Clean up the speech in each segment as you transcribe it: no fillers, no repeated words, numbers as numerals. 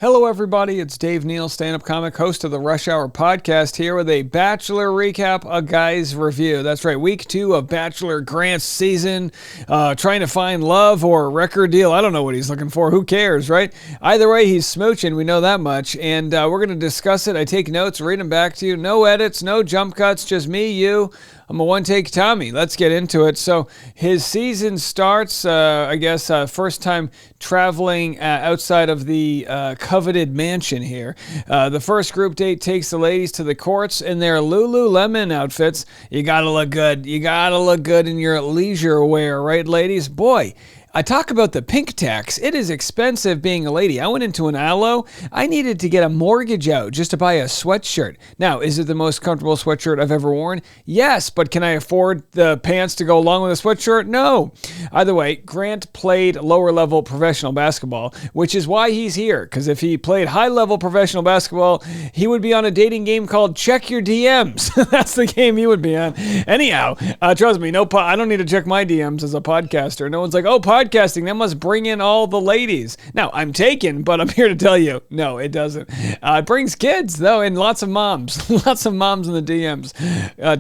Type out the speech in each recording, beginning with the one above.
Hello, everybody. It's Dave Neal, stand-up comic, host of the Rush Hour podcast, here with a Bachelor recap, a guy's review. That's right, week 2 of Bachelor Grant's season, trying to find love or a record deal. I don't know what he's looking for. Who cares, right? Either way, he's smooching. We know that much, and we're going to discuss it. I take notes, read them back to you. No edits, no jump cuts, just me, you. I'm a one-take Tommy. Let's get into it. So his season starts, first time traveling outside of the coveted mansion here. The first group date takes the ladies to the courts in their Lululemon outfits. You gotta look good. You gotta look good in your leisure wear, right, ladies? Boy, I talk about the pink tax. It is expensive being a lady. I went into an Alo. I needed to get a mortgage out just to buy a sweatshirt. Now, is it the most comfortable sweatshirt I've ever worn? Yes, but can I afford the pants to go along with a sweatshirt? No. Either way, Grant played lower-level professional basketball, which is why he's here, because if he played high-level professional basketball, he would be on a dating game called Check Your DMs. That's the game he would be on. Anyhow, trust me, I don't need to check my DMs as a podcaster. No one's like, oh, podcasting, that must bring in all the ladies. Now, I'm taken, but I'm here to tell you, no, it doesn't. It brings kids, though, and lots of moms. Lots of moms in the DMs.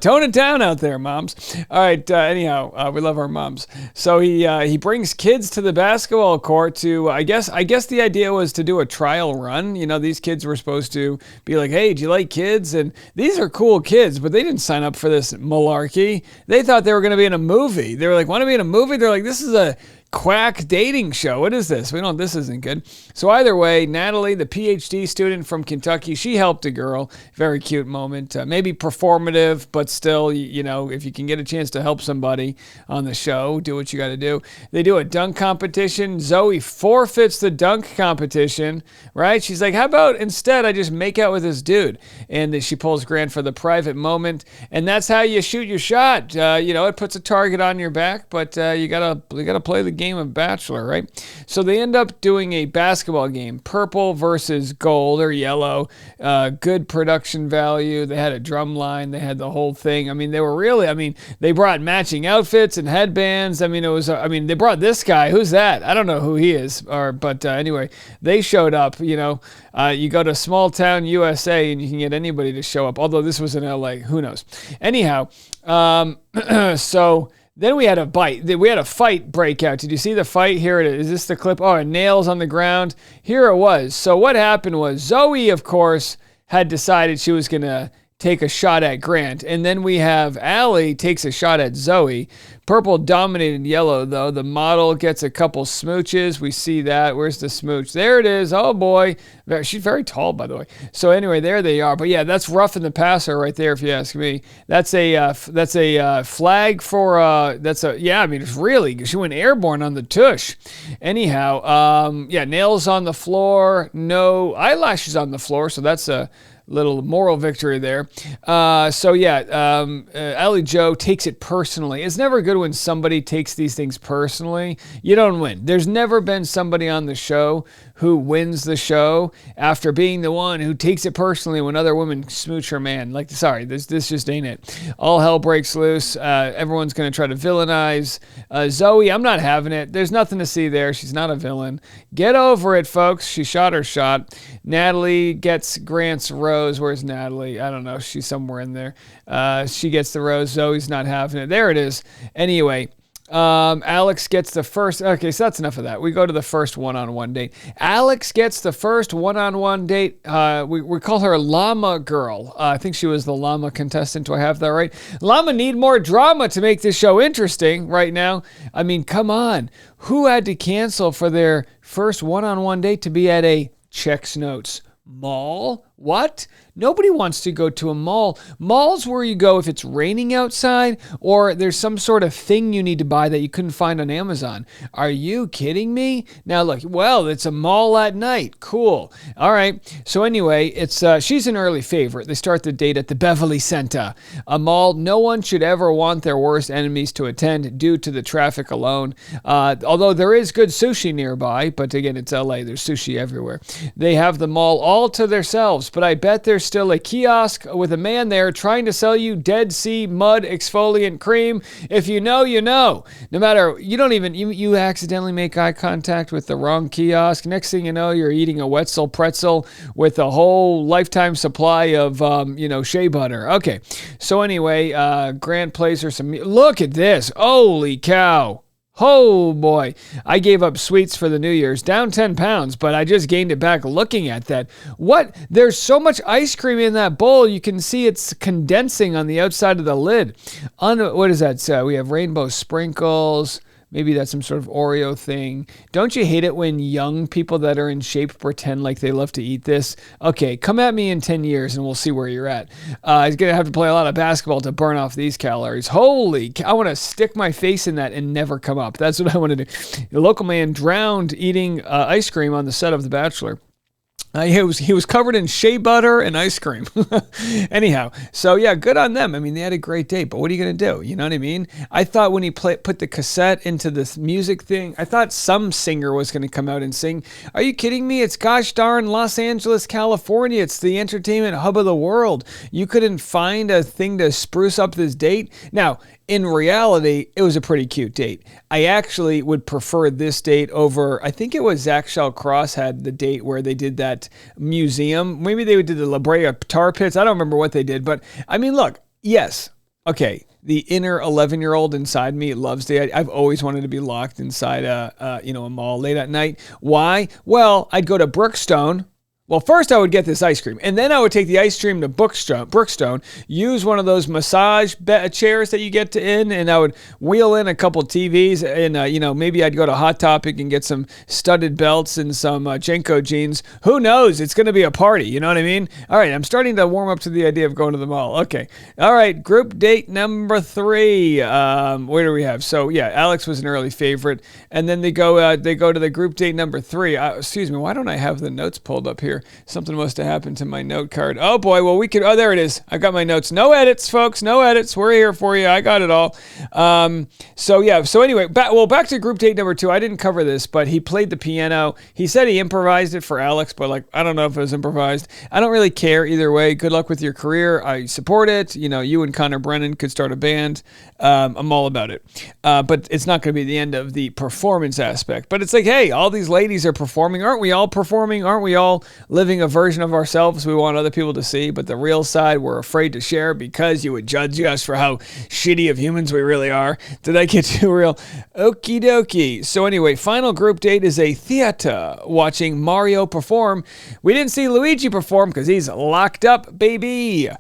Tone it down out there, moms. All right, anyhow, we love our moms. So he brings kids to the basketball court to, I guess the idea was to do a trial run. You know, these kids were supposed to be like, hey, do you like kids? And these are cool kids, but they didn't sign up for this malarkey. They thought they were going to be in a movie. They were like, want to be in a movie? They're like, this is a quack dating show. What is this? This isn't good. So either way, Natalie, the PhD student from Kentucky, she helped a girl. Very cute moment. Maybe performative, but still, you know, if you can get a chance to help somebody on the show, do what you got to do. They do a dunk competition. Zoe forfeits the dunk competition, right? She's like, how about instead I just make out with this dude? And she pulls Grant for the private moment. And that's how you shoot your shot. It puts a target on your back, but you gotta play the game of Bachelor, right? So they end up doing a basketball game, purple versus gold or yellow. Good production value. They had a drum line. They had the whole thing. I mean, they brought matching outfits and headbands. They brought this guy. Who's that? I don't know who he is. But anyway, they showed up. You go to small town USA and you can get anybody to show up. Although this was in LA, who knows? Anyhow, so then we had a fight break out. Did you see the fight? Here it is. Is this the clip? Oh, nails on the ground. Here it was. So what happened was Zoe, of course, had decided she was going to take a shot at Grant. And then we have Allie takes a shot at Zoe. Purple dominated yellow, though. The model gets a couple smooches. We see that. Where's the smooch? There it is. Oh, boy. She's very tall, by the way. So anyway, there they are. But yeah, that's roughing the passer right there, if you ask me. That's a flag for, it's really, she went airborne on the tush. Anyhow, nails on the floor. No eyelashes on the floor. So that's a little moral victory there. Allie Joe takes it personally. It's never good when somebody takes these things personally. You don't win. There's never been somebody on the show who wins the show after being the one who takes it personally when other women smooch her man. Like, sorry, this just ain't it. All hell breaks loose. Everyone's going to try to villainize Zoe. I'm not having it. There's nothing to see there. She's not a villain. Get over it, folks. She shot her shot. Natalie gets Grant's rose. Where's Natalie? I don't know. She's somewhere in there. She gets the rose. Zoe's not having it. There it is. Anyway, Alex gets the first. Okay, so that's enough of that. We go to the first one-on-one date. Alex gets the first one-on-one date. We call her Llama Girl. I think she was the llama contestant. Do I have that right? Llama need more drama to make this show interesting right now. I mean, come on. Who had to cancel for their first one-on-one date to be at a checks notes mall? What? Nobody wants to go to a mall. Mall's where you go if it's raining outside or there's some sort of thing you need to buy that you couldn't find on Amazon. Are you kidding me? Now look, it's a mall at night. Cool. All right. So anyway, she's an early favorite. They start the date at the Beverly Center, a mall no one should ever want their worst enemies to attend due to the traffic alone. Although there is good sushi nearby, but again, it's LA. There's sushi everywhere. They have the mall all to themselves. house, but I bet there's still a kiosk with a man there trying to sell you Dead Sea mud exfoliant cream. If you know, you know. No matter, you accidentally make eye contact with the wrong kiosk. Next thing you know, you're eating a Wetzel pretzel with a whole lifetime supply of, shea butter. Okay, so anyway, Grant plays her some... Look at this. Holy cow. Oh boy, I gave up sweets for the New Year's, down 10 pounds, but I just gained it back looking at that. What? There's so much ice cream in that bowl, you can see it's condensing on the outside of the lid. What does that say? We have rainbow sprinkles. Maybe that's some sort of Oreo thing. Don't you hate it when young people that are in shape pretend like they love to eat this? Okay, come at me in 10 years and we'll see where you're at. He's going to have to play a lot of basketball to burn off these calories. Holy, I want to stick my face in that and never come up. That's what I want to do. The local man drowned eating ice cream on the set of The Bachelor. He was covered in shea butter and ice cream. Anyhow, so yeah, good on them. I mean, they had a great date, but what are you going to do? You know what I mean? I thought when he put the cassette into this music thing, I thought some singer was going to come out and sing. Are you kidding me? It's gosh darn Los Angeles, California. It's the entertainment hub of the world. You couldn't find a thing to spruce up this date? Now, in reality, it was a pretty cute date. I actually would prefer this date over, I think it was Zach Shallcross had the date where they did that museum. Maybe they did the La Brea tar pits. I don't remember what they did, but I mean, look, yes, okay. The inner 11-year-old inside me loves the. I've always wanted to be locked inside a mall late at night. Why? Well, I'd go to Brookstone. Well, first I would get this ice cream, and then I would take the ice cream to Brookstone, use one of those massage chairs that you get and I would wheel in a couple TVs, and maybe I'd go to Hot Topic and get some studded belts and some Jenko jeans. Who knows? It's going to be a party, you know what I mean? All right, I'm starting to warm up to the idea of going to the mall. Okay, all right, group date number 3. Where do we have? So yeah, Alex was an early favorite, and then they go to the group date number 3. Excuse me, why don't I have the notes pulled up here? Something must have happened to my note card. Oh boy, well there it is. I've got my notes. No edits, folks, no edits. We're here for you. I got it all. So anyway, back to group date number 2. I didn't cover this, but he played the piano. He said he improvised it for Alex, but I don't know if it was improvised. I don't really care either way. Good luck with your career. I support it. You and Connor Brennan could start a band. I'm all about it. But it's not going to be the end of the performance aspect. But it's like, hey, all these ladies are performing. Aren't we all performing? Aren't we all living a version of ourselves we want other people to see, but the real side we're afraid to share because you would judge us for how shitty of humans we really are? Did I get too real? Okie dokie. So anyway, final group date is a theater, watching Mario perform. We didn't see Luigi perform because he's locked up, baby.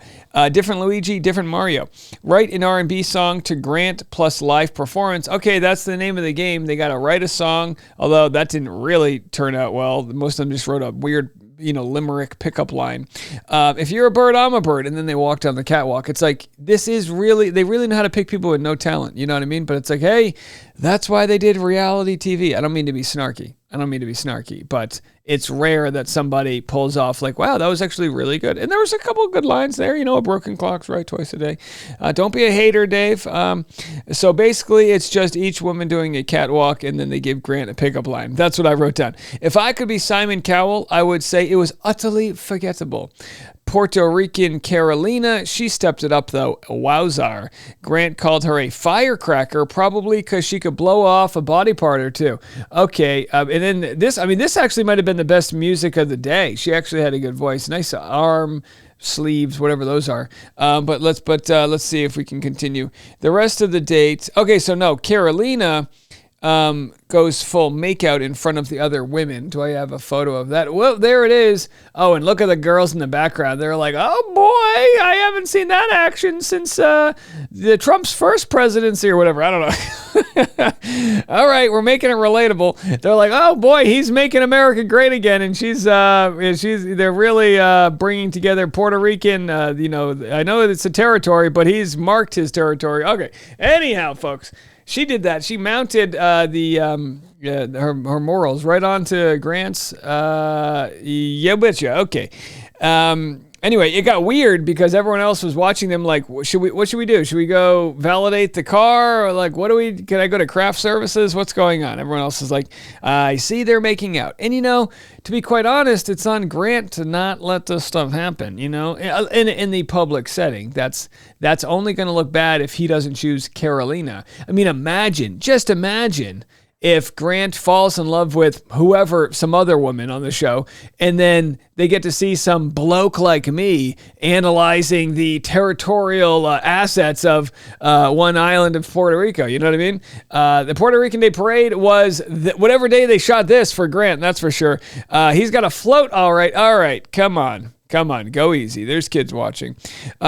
Different Luigi, different Mario. Write an R&B song to Grant plus live performance. Okay, that's the name of the game. They got to write a song, although that didn't really turn out well. Most of them just wrote a weird limerick pickup line. If you're a bird, I'm a bird. And then they walk down the catwalk. It's like, they really know how to pick people with no talent. You know what I mean? But it's like, hey, that's why they did reality TV. I don't mean to be snarky, but it's rare that somebody pulls off like, wow, that was actually really good. And there was a couple of good lines there. A broken clock's right twice a day. Don't be a hater, Dave. So basically, it's just each woman doing a catwalk, and then they give Grant a pickup line. That's what I wrote down. If I could be Simon Cowell, I would say it was utterly forgettable. Puerto Rican Carolina, she stepped it up though. Wowzar. Grant called her a firecracker, probably because she could blow off a body part or two. Okay, and then this actually might have been the best music of the day. She actually had a good voice. Nice arm, sleeves, whatever those are. But let's see if we can continue. The rest of the date. Okay, so no, Carolina goes full makeout in front of the other women. Do I have a photo of that? Well, there it is. Oh, and look at the girls in the background. They're like, oh boy, I haven't seen that action since the Trump's first presidency or whatever. I don't know. All right, we're making it relatable. They're like, oh boy, he's making America great again, and they're really bringing together Puerto Rican. I know it's a territory, but he's marked his territory. Okay. Anyhow, folks. She did that. She mounted her morals right onto Grant's. Yeah, betcha. Okay. Anyway, it got weird because everyone else was watching them like, what should we do? Should we go validate the car? Or like, can I go to craft services? What's going on? Everyone else is like, I see they're making out. And, to be quite honest, it's on Grant to not let this stuff happen, in the public setting. That's only going to look bad if he doesn't choose Carolina. I mean, just imagine if Grant falls in love with whoever, some other woman on the show, and then they get to see some bloke like me analyzing the territorial assets of one island of Puerto Rico. You know what I mean? The Puerto Rican Day Parade was whatever day they shot this for Grant, that's for sure. He's got a float. All right, come on, go easy. There's kids watching.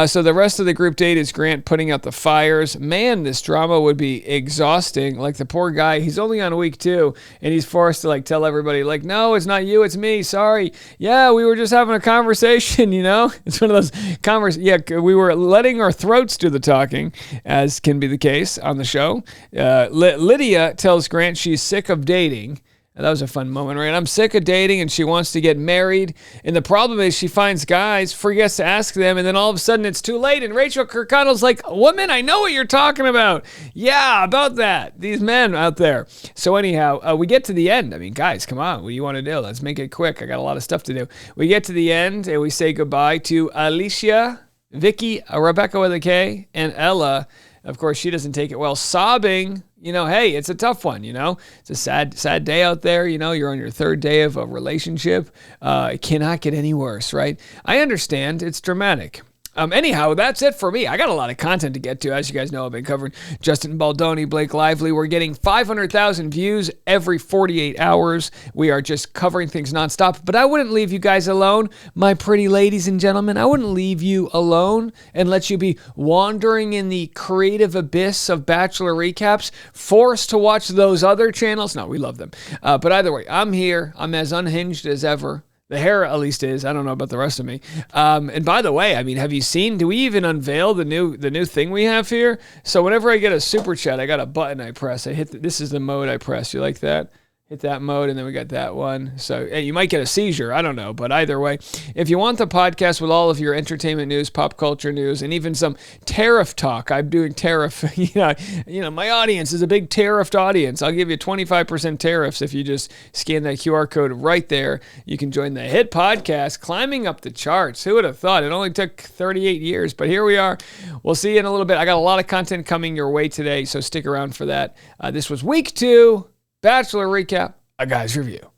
So the rest of the group date is Grant putting out the fires. Man, this drama would be exhausting. Like the poor guy, he's only on week 2, and he's forced to tell everybody, no, it's not you, it's me. Sorry. Yeah, we were just having a conversation, It's one of those we were letting our throats do the talking, as can be the case on the show. Lydia tells Grant she's sick of dating. That was a fun moment, right? I'm sick of dating and she wants to get married. And the problem is she finds guys, forgets to ask them, and then all of a sudden it's too late. And Rachel Kirkconnell's like, woman, I know what you're talking about. Yeah, about that. These men out there. So anyhow, we get to the end. I mean, guys, come on. What do you want to do? Let's make it quick. I got a lot of stuff to do. We get to the end and we say goodbye to Alicia, Vicky, Rebecca with a K, and Ella. Of course, she doesn't take it well, sobbing. Hey, it's a tough one, It's a sad day out there, You're on your 3rd day of a relationship. It cannot get any worse, right? I understand. It's dramatic. Anyhow, that's it for me. I got a lot of content to get to. As you guys know, I've been covering Justin Baldoni, Blake Lively. We're getting 500,000 views every 48 hours. We are just covering things nonstop. But I wouldn't leave you guys alone, my pretty ladies and gentlemen. I wouldn't leave you alone and let you be wandering in the creative abyss of Bachelor recaps, forced to watch those other channels. No, we love them. But either way, I'm here. I'm as unhinged as ever. The hair, at least, is. I don't know about the rest of me. And by the way, have you seen, do we even unveil the new thing we have here? So whenever I get a super chat, I got a button I press. This is the mode I press. You like that? Hit that mode, and then we got that one. So hey, you might get a seizure. I don't know. But either way, if you want the podcast with all of your entertainment news, pop culture news, and even some tariff talk, I'm doing tariff. My audience is a big tariffed audience. I'll give you 25% tariffs if you just scan that QR code right there. You can join the hit podcast, climbing up the charts. Who would have thought? It only took 38 years, but here we are. We'll see you in a little bit. I got a lot of content coming your way today, so stick around for that. This was week 2. Bachelor recap, a guy's review.